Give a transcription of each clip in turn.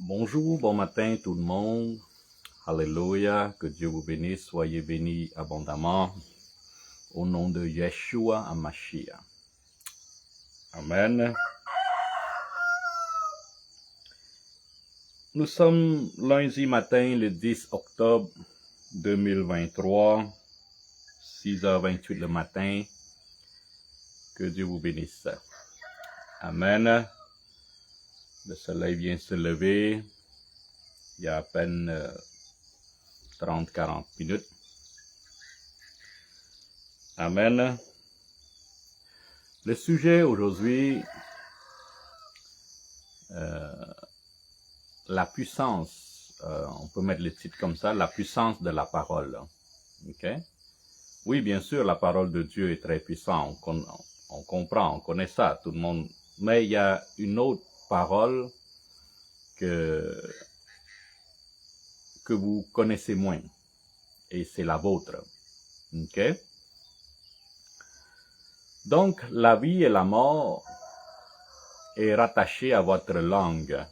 Bonjour, bon matin tout le monde. Alléluia, que Dieu vous bénisse, soyez bénis abondamment. Au nom de Yeshua HaMashiach. Amen. Nous sommes lundi matin, le 10 octobre 2023, 6h28 le matin. Que Dieu vous bénisse. Amen. Le soleil vient se lever. Il y a à peine 30-40 minutes. Amen. Le sujet aujourd'hui, la puissance, on peut mettre le titre comme ça, la puissance de la parole. Ok? Oui, bien sûr, la parole de Dieu est très puissante, on comprend, on connaît ça, tout le monde. Mais il y a une autre parole que vous connaissez moins, et c'est la vôtre. Ok? Donc, la vie et la mort est rattachée à votre langue.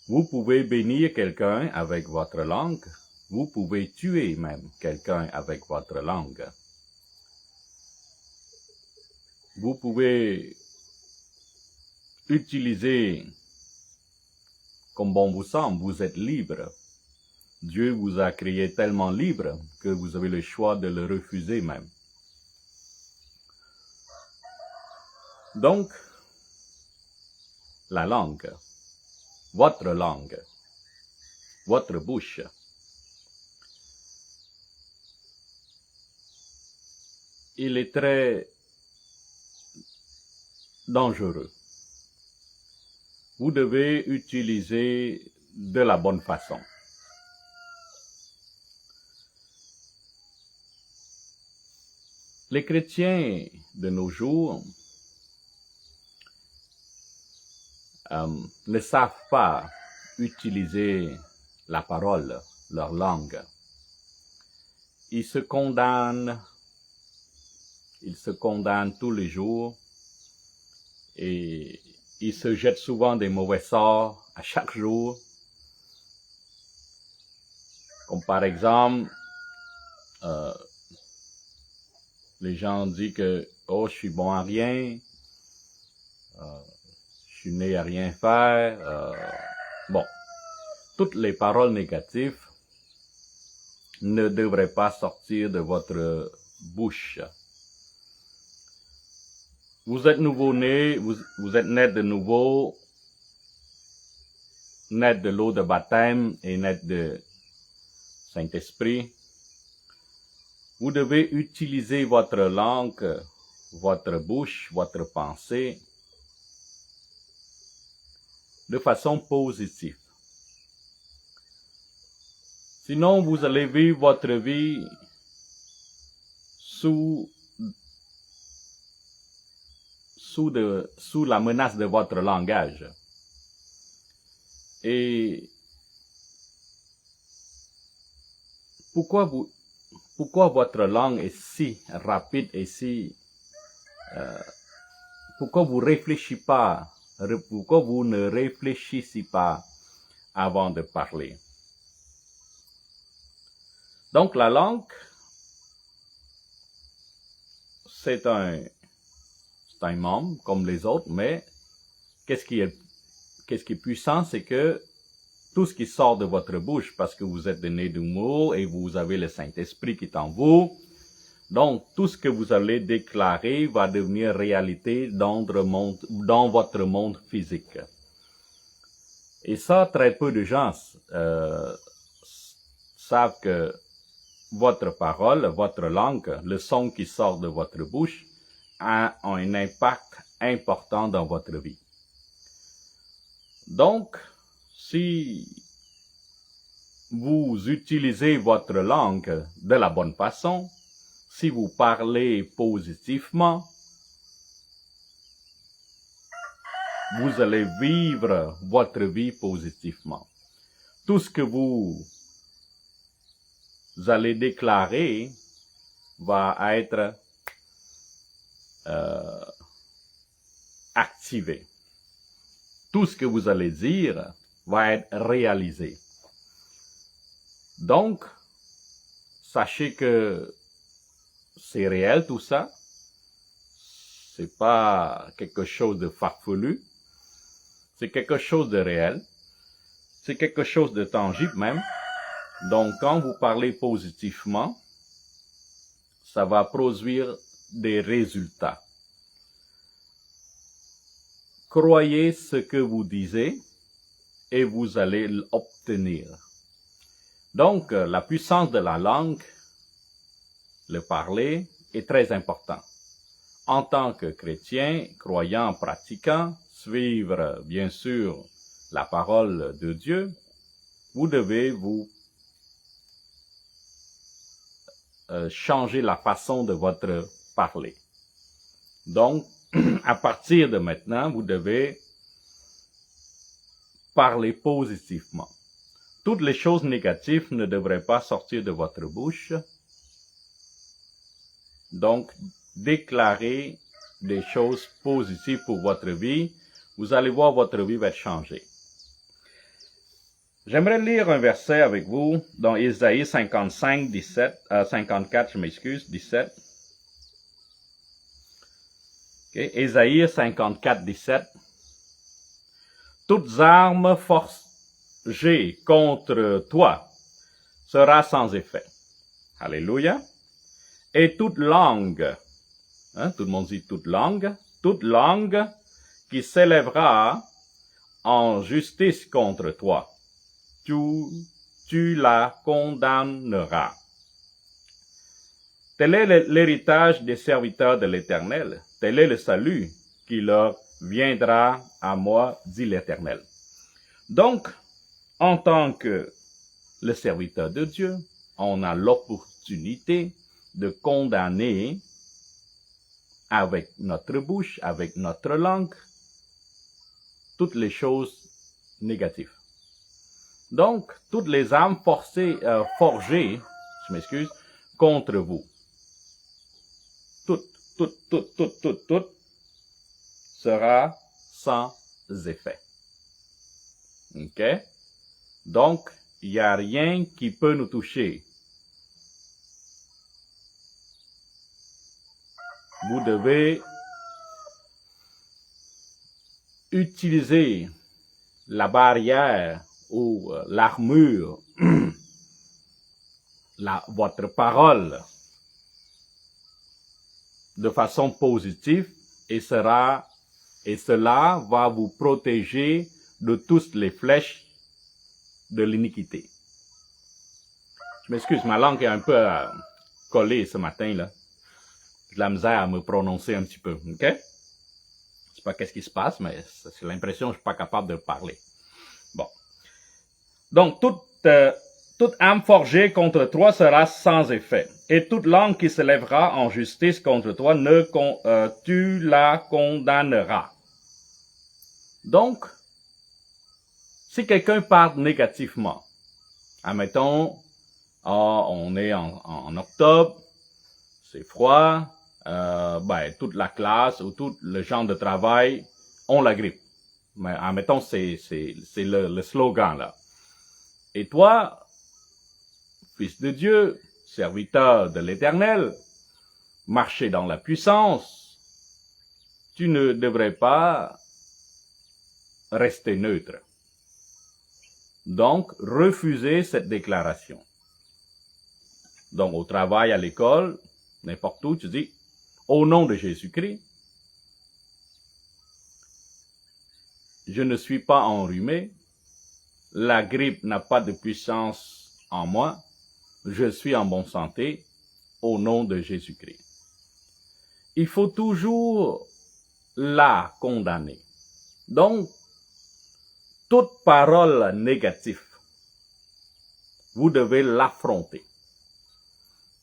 Vous pouvez bénir quelqu'un avec votre langue, vous pouvez tuer même quelqu'un avec votre langue. Vous pouvez utiliser comme bon vous semble, vous êtes libre. Dieu vous a créé tellement libre que vous avez le choix de le refuser même. Donc, la langue, votre bouche, il est très dangereux. Vous devez utiliser de la bonne façon. Les chrétiens de nos jours ne savent pas utiliser la parole, leur langue. Ils se condamnent tous les jours et ils se jettent souvent des mauvais sorts à chaque jour. Comme par exemple, les gens disent que « Oh, je suis bon à rien, je suis né à rien faire. » Bon, toutes les paroles négatives ne devraient pas sortir de votre bouche. Vous êtes nouveau-né, vous êtes né de nouveau, né de l'eau de baptême et né de Saint-Esprit. Vous devez utiliser votre langue, votre bouche, votre pensée de façon positive. Sinon, vous allez vivre votre vie sous la menace de votre langage. Et pourquoi votre langue est si rapide et pourquoi vous ne réfléchissez pas avant de parler? Donc la langue, c'est un membre comme les autres, mais qu'est-ce qui est puissant, c'est que tout ce qui sort de votre bouche, parce que vous êtes né de nouveau et vous avez le Saint-Esprit qui est en vous, donc tout ce que vous allez déclarer va devenir réalité dans votre monde physique. Et ça, très peu de gens savent que votre parole, votre langue, le son qui sort de votre bouche a un impact important dans votre vie. Donc, si vous utilisez votre langue de la bonne façon, si vous parlez positivement, vous allez vivre votre vie positivement. Tout ce que vous allez déclarer va être activé. tout ce que vous allez dire va être réalisé. Donc, sachez que c'est réel tout ça. C'est pas quelque chose de farfelu. C'est quelque chose de réel. C'est quelque chose de tangible même. Donc, quand vous parlez positivement, ça va produire des résultats. Croyez ce que vous disiez et vous allez l'obtenir. Donc, la puissance de la langue, le parler, est très important. En tant que chrétien, croyant, pratiquant, suivre, bien sûr, la parole de Dieu, vous devez vous changer la façon de votre parler. Donc, à partir de maintenant, vous devez parler positivement. Toutes les choses négatives ne devraient pas sortir de votre bouche. Donc, déclarez des choses positives pour votre vie. Vous allez voir, votre vie va changer. J'aimerais lire un verset avec vous dans Ésaïe 55, 54, 17. Okay. Ésaïe 54, 17. Toutes armes forgées contre toi sera sans effet. Alléluia. Et toute langue, tout le monde dit toute langue qui s'élèvera en justice contre toi, tu la condamneras. Tel est l'héritage des serviteurs de l'Éternel. Tel est le salut qui leur viendra à moi, dit l'Éternel. Donc, en tant que le serviteur de Dieu, on a l'opportunité de condamner avec notre bouche, avec notre langue, toutes les choses négatives. Donc, toutes les âmes forgées, contre vous. Toutes sera sans effet. OK? Donc, il n'y a rien qui peut nous toucher. Vous devez utiliser la barrière ou l'armure, votre parole, de façon positive et cela va vous protéger de toutes les flèches de l'iniquité. Je m'excuse, ma langue est un peu collée ce matin, là. J'ai de la misère à me prononcer un petit peu, ok? Je sais pas qu'est-ce qui se passe, mais c'est l'impression que je suis pas capable de parler. Bon. Donc, toute âme forgée contre toi sera sans effet. Et toute langue qui se lèvera en justice contre toi, tu la condamneras. Donc, si quelqu'un parle négativement, admettons, on est en octobre, c'est froid, toute la classe ou tout le genre de travail ont la grippe. Mais admettons, c'est le slogan là. Et toi, fils de Dieu, serviteur de l'Éternel, marcher dans la puissance, tu ne devrais pas rester neutre. Donc, refusez cette déclaration. Donc, au travail, à l'école, n'importe où, tu dis, au nom de Jésus-Christ, je ne suis pas enrhumé, la grippe n'a pas de puissance en moi, je suis en bonne santé, au nom de Jésus-Christ. Il faut toujours la condamner. Donc, toute parole négative, vous devez l'affronter.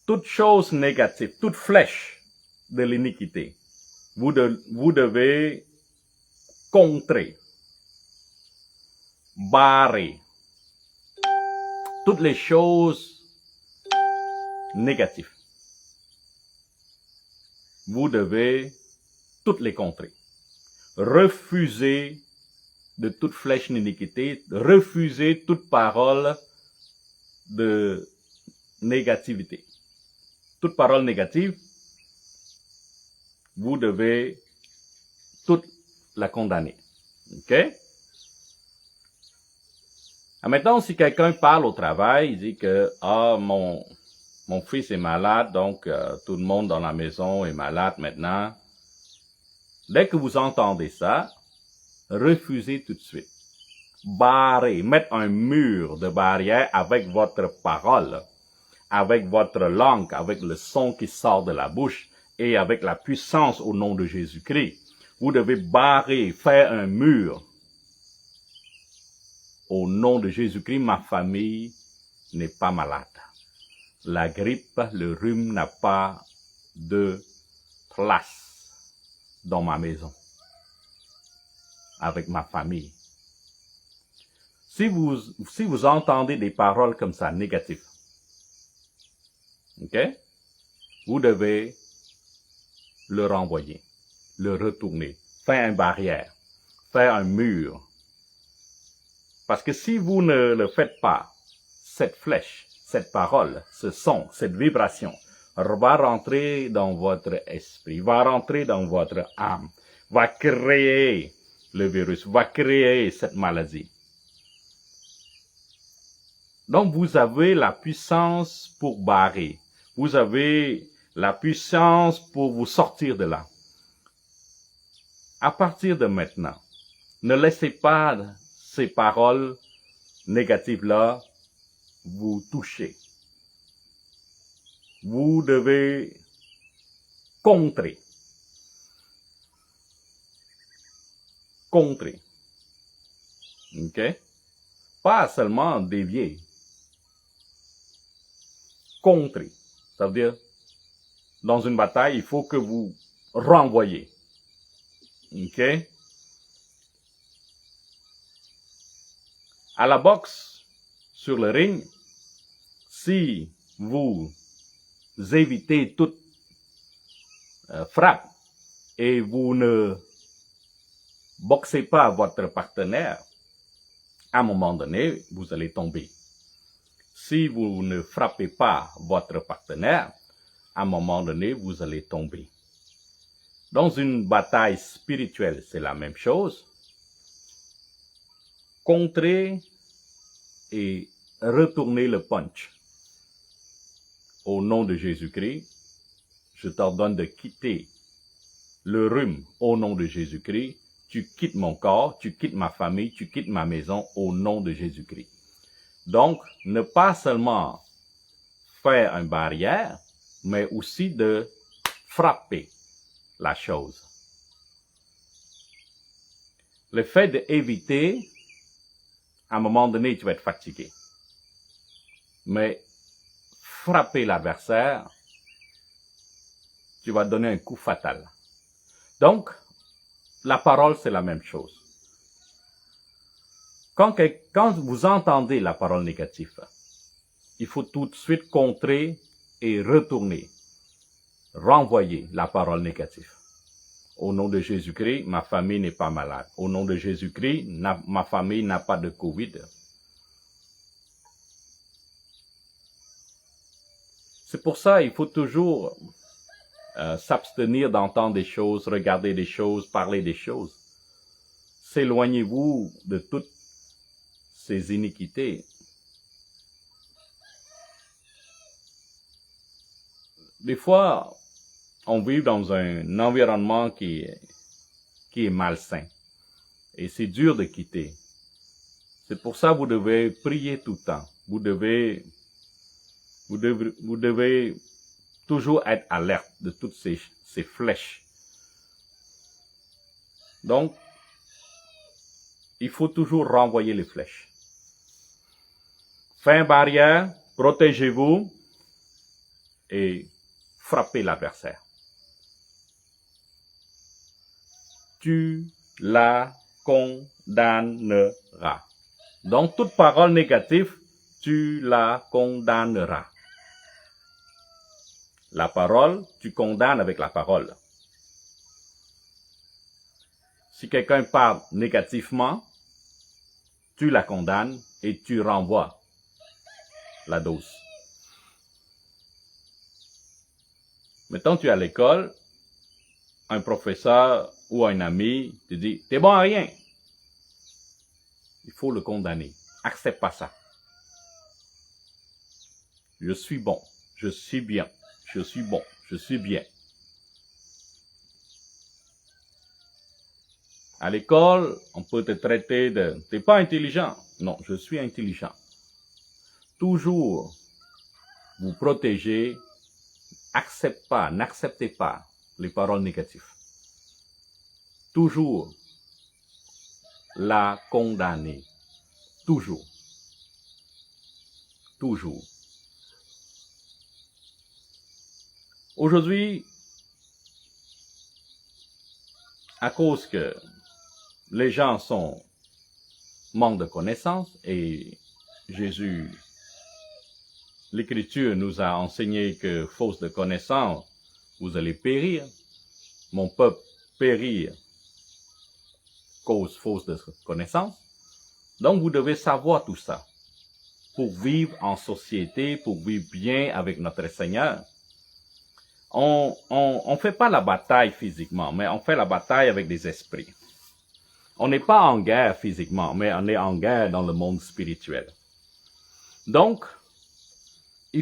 Toute chose négative, toute flèche de l'iniquité, vous devez contrer, barrer toutes les choses négatives. Vous devez toutes les contrer. Refuser de toute flèche d'iniquité, refusez toute parole de négativité. Toute parole négative, vous devez toute la condamner. OK? Maintenant, si quelqu'un parle au travail, il dit que mon fils est malade, donc tout le monde dans la maison est malade maintenant. Dès que vous entendez ça, refusez tout de suite. Barrez, mettez un mur de barrière avec votre parole, avec votre langue, avec le son qui sort de la bouche et avec la puissance au nom de Jésus-Christ. Vous devez barrer, faire un mur. Au nom de Jésus-Christ, ma famille n'est pas malade. La grippe, le rhume n'a pas de place dans ma maison, avec ma famille. Si vous entendez des paroles comme ça, négatives, ok, vous devez le renvoyer, le retourner, faire une barrière, faire un mur. Parce que si vous ne le faites pas, cette flèche, cette parole, ce son, cette vibration va rentrer dans votre esprit, va rentrer dans votre âme, va créer le virus, va créer cette maladie. Donc vous avez la puissance pour barrer, vous avez la puissance pour vous sortir de là. À partir de maintenant, ne laissez pas ces paroles négatives-là vous toucher. Vous devez contrer. Contrer. OK? Pas seulement dévier. Contrer. Ça veut dire, dans une bataille, il faut que vous renvoyez. OK? À la boxe, sur le ring, si vous évitez toute frappe et vous ne boxez pas votre partenaire, à un moment donné, vous allez tomber. Si vous ne frappez pas votre partenaire, à un moment donné, vous allez tomber. Dans une bataille spirituelle, c'est la même chose. Contrer et retourner le punch. Au nom de Jésus-Christ, je t'ordonne de quitter le rhume au nom de Jésus-Christ. Tu quittes mon corps, tu quittes ma famille, tu quittes ma maison au nom de Jésus-Christ. Donc, ne pas seulement faire une barrière, mais aussi de frapper la chose. Le fait d'éviter, à un moment donné, tu vas être fatigué. Mais frapper l'adversaire, tu vas donner un coup fatal. Donc, la parole, c'est la même chose. Quand vous entendez la parole négative, il faut tout de suite contrer et retourner, renvoyer la parole négative. Au nom de Jésus-Christ, ma famille n'est pas malade. Au nom de Jésus-Christ, ma famille n'a pas de Covid. C'est pour ça qu'il faut toujours s'abstenir d'entendre des choses, regarder des choses, parler des choses. S'éloignez-vous de toutes ces iniquités. Des fois, on vit dans un environnement qui est malsain. Et c'est dur de quitter. C'est pour ça que vous devez prier tout le temps. Vous devez toujours être alerte de toutes ces flèches. Donc, il faut toujours renvoyer les flèches. Fin barrière, protégez-vous et frappez l'adversaire. Tu la condamneras. Donc, toute parole négative, tu la condamneras. La parole, tu condamnes avec la parole. Si quelqu'un parle négativement, tu la condamnes et tu renvoies la dose. Mettons, tu es à l'école, un professeur ou un ami te dit « T'es bon à rien ». Il faut le condamner. Accepte pas ça. Je suis bon, je suis bien, je suis bon, je suis bien. À l'école, on peut te traiter de « t'es pas intelligent ». Non, je suis intelligent. Toujours vous protéger, n'acceptez pas les paroles négatives. Toujours la condamner. Toujours. Toujours. Aujourd'hui, à cause que les gens manquent de connaissances et Jésus, l'Écriture nous a enseigné que faute de connaissance, vous allez périr. Mon peuple périr cause fausse de connaissance. Donc vous devez savoir tout ça pour vivre en société, pour vivre bien avec notre Seigneur. On fait pas la bataille physiquement, mais on fait la bataille avec des esprits. On n'est pas en guerre physiquement, mais on est en guerre dans le monde spirituel. Donc, il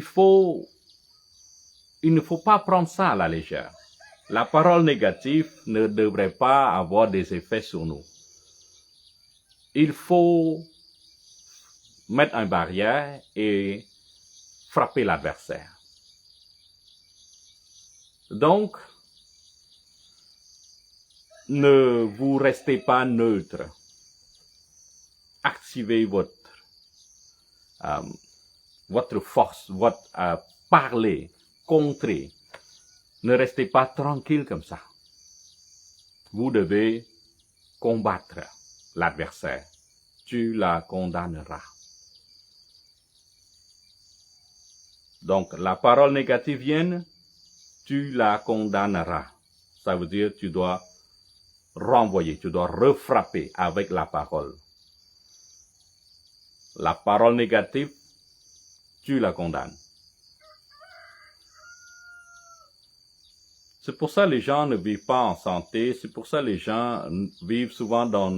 ne faut pas prendre ça à la légère. La parole négative ne devrait pas avoir des effets sur nous. Il faut mettre une barrière et frapper l'adversaire. Donc, ne vous restez pas neutre. Activez votre force, parler, contrer. Ne restez pas tranquille comme ça. Vous devez combattre l'adversaire. Tu la condamneras. Donc, la parole négative vient, tu la condamneras. Ça veut dire tu dois renvoyer, tu dois refrapper avec la parole. La parole négative, tu la condamnes. C'est pour ça que les gens ne vivent pas en santé, c'est pour ça que les gens vivent souvent dans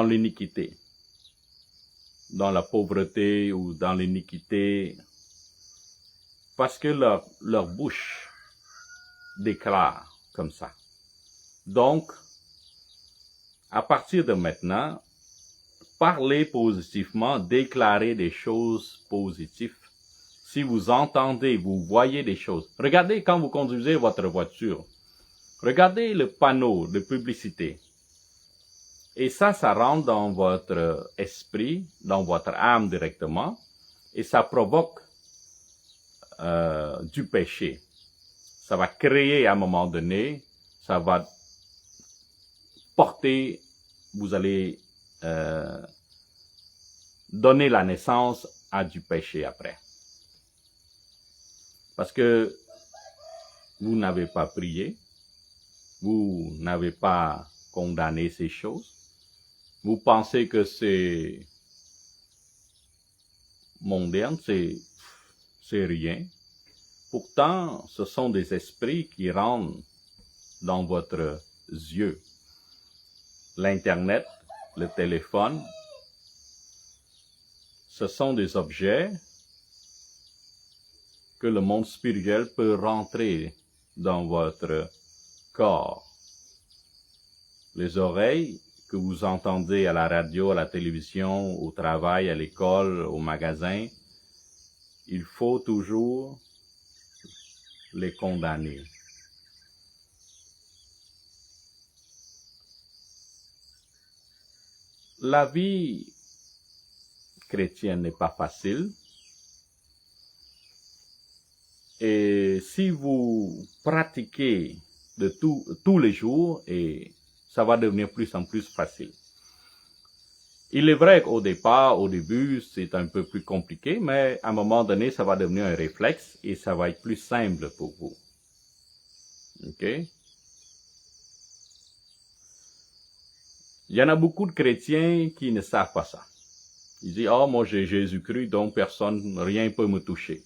l'iniquité, dans la pauvreté ou dans l'iniquité, parce que leur bouche déclare comme ça. Donc, à partir de maintenant, parlez positivement, déclarez des choses positives. Si vous entendez, vous voyez des choses. Regardez quand vous conduisez votre voiture. Regardez le panneau de publicité. Et ça rentre dans votre esprit, dans votre âme directement. Et ça provoque du péché. Ça va créer à un moment donné, ça va porter, vous allez donner la naissance à du péché après. Parce que vous n'avez pas prié, vous n'avez pas condamné ces choses, vous pensez que c'est mondain, c'est rien. Pourtant, ce sont des esprits qui rentrent dans votre yeux. L'Internet, le téléphone, ce sont des objets que le monde spirituel peut rentrer dans votre corps. Les oreilles que vous entendez à la radio, à la télévision, au travail, à l'école, au magasin, il faut toujours les condamner. La vie chrétienne n'est pas facile. Et si vous pratiquez de tous les jours, et ça va devenir plus en plus facile. Il est vrai qu'au début, c'est un peu plus compliqué, mais à un moment donné, ça va devenir un réflexe et ça va être plus simple pour vous. OK? Il y en a beaucoup de chrétiens qui ne savent pas ça. Ils disent, oh, moi j'ai Jésus-Christ, donc personne, rien peut me toucher.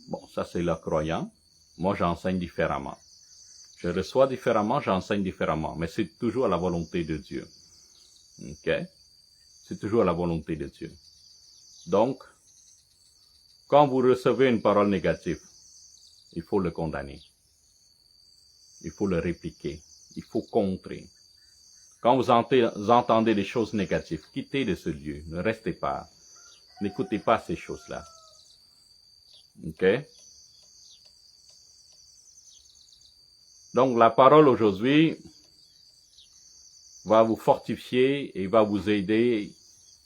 Bon, ça c'est leur croyant. Moi j'enseigne différemment. Je reçois différemment, j'enseigne différemment. Mais c'est toujours à la volonté de Dieu. Ok? C'est toujours à la volonté de Dieu. Donc, quand vous recevez une parole négative, il faut le condamner. Il faut le répliquer. Il faut contrer. Quand vous entendez des choses négatives, quittez de ce lieu. Ne restez pas. N'écoutez pas ces choses-là. Ok? Donc, la parole aujourd'hui va vous fortifier et va vous aider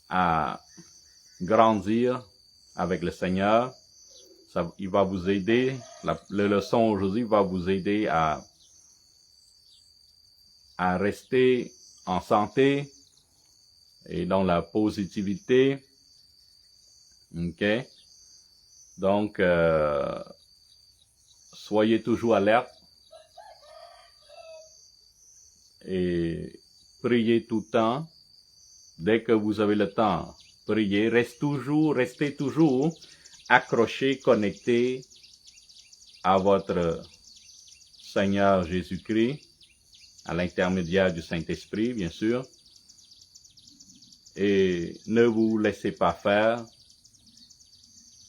à grandir avec le Seigneur. Il va vous aider. La leçon aujourd'hui va vous aider à rester en santé et dans la positivité. Ok? Donc, soyez toujours alerte et priez tout le temps. Dès que vous avez le temps, priez. Restez toujours accrochés, connectés à votre Seigneur Jésus-Christ, à l'intermédiaire du Saint-Esprit, bien sûr. Et ne vous laissez pas faire.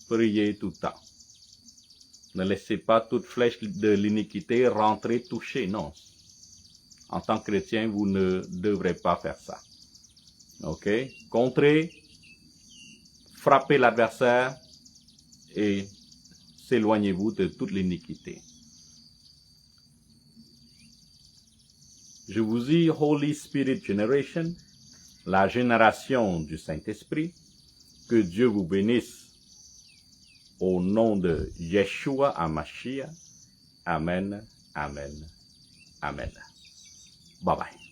Priez tout le temps. Ne laissez pas toute flèche de l'iniquité rentrer, toucher, non. En tant que chrétien, vous ne devrez pas faire ça. Ok? Contrez, frappez l'adversaire et s'éloignez-vous de toute l'iniquité. Je vous dis Holy Spirit Generation, la génération du Saint-Esprit. Que Dieu vous bénisse au nom de Yeshua HaMashiach. Amen, amen, amen. Bye bye.